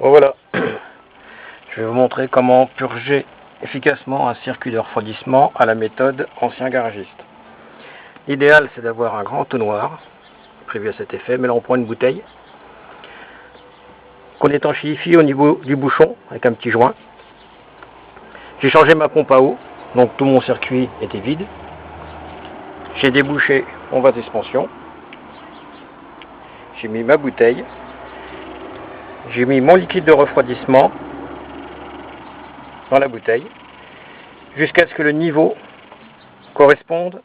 Bon, voilà, je vais vous montrer comment purger efficacement un circuit de refroidissement à la méthode ancien garagiste. L'idéal, c'est d'avoir un grand entonnoir prévu à cet effet, mais là on prend une bouteille qu'on étanchéifie au niveau du bouchon avec un petit joint. J'ai changé ma pompe à eau, donc tout mon circuit était vide. J'ai débouché mon vase d'expansion. J'ai mis ma bouteille. J'ai mis mon liquide de refroidissement dans la bouteille jusqu'à ce que le niveau corresponde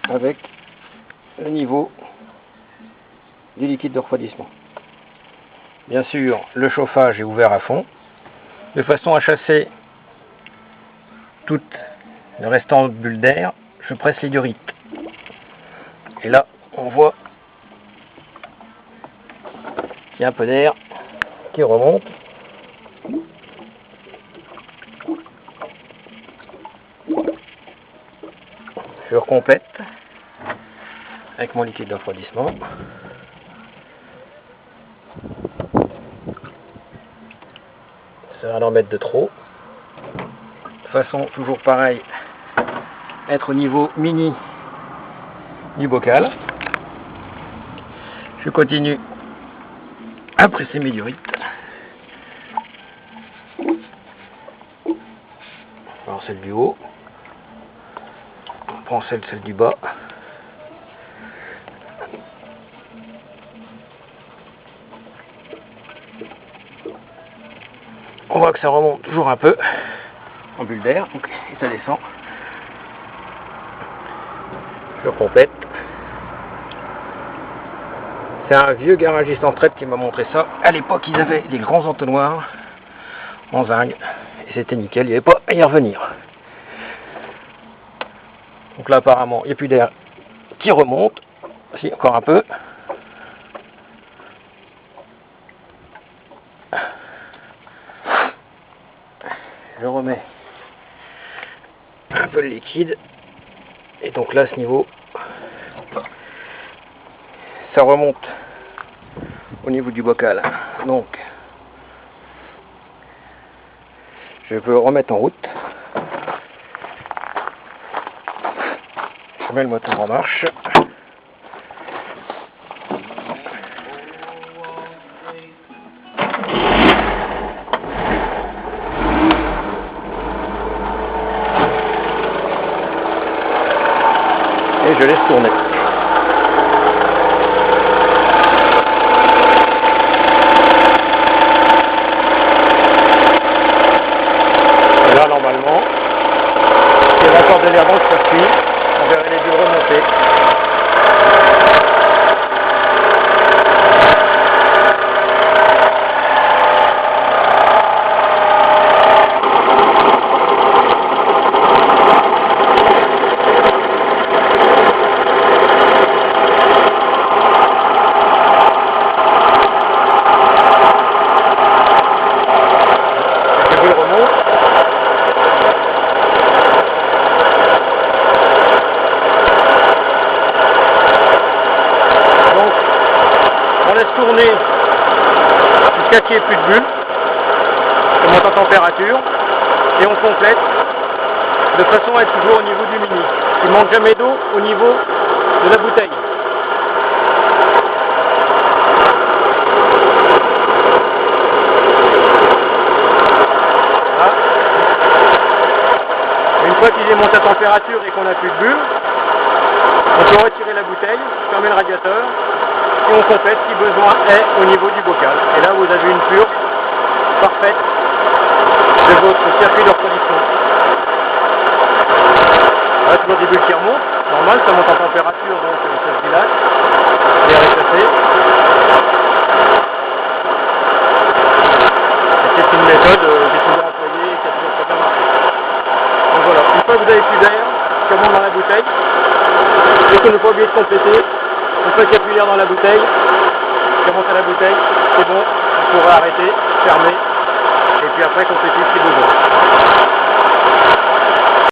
avec le niveau du liquide de refroidissement. Bien sûr, le chauffage est ouvert à fond de façon à chasser toutes les restantes bulles d'air. Je presse les diorites et là on voit qu'il y a un peu d'air qui remonte. Je recomplète avec mon liquide de refroidissement. Ça va en mettre de trop. De façon toujours pareil, être au niveau mini du bocal. Je continue à presser mes diorites. Alors celle du haut, on prend celle du bas. On voit que ça remonte toujours un peu en bulle d'air, et ça descend. Je complète. C'est un vieux garagiste en traite qui m'a montré ça. À l'époque, ils avaient des grands entonnoirs en zinc et c'était nickel, il n'y avait pas à y revenir. Donc là, apparemment, il n'y a plus d'air qui remonte. Si, encore un peu. Je remets un peu le liquide. Et donc là, à ce niveau, ça remonte au niveau du bocal. Donc, je peux remettre en route. Je mets le moteur en marche. Et je laisse tourner. Et là, normalement, si il y a encore de l'air dans le circuit, on verrait les bulles remonter. On laisse tourner jusqu'à qu'il n'y ait plus de bulles. On monte en température et on complète de façon à être toujours au niveau du mini. Il ne manque jamais d'eau au niveau de la bouteille. Voilà. Une fois qu'il est monté à température et qu'on n'a plus de bulles, on peut retirer la bouteille, fermer le radiateur. Et on complète si besoin est au niveau du bocal. Et là vous avez une purge parfaite de votre circuit de refroidissement. Là toujours des bulles qui remontent, normal, ça monte en température donc ça se dilate, l'air est chassé. Et c'est une méthode que j'ai toujours employée et qui a toujours très bien marché. Donc voilà, une fois que vous avez plus d'air qui remonte dans la bouteille, et que ne pas oublier de compléter. Une fois qu'il n'y a plus d'air dans la bouteille, je remonte à la bouteille, c'est bon, on pourra arrêter, fermer, et puis après compléter si besoin.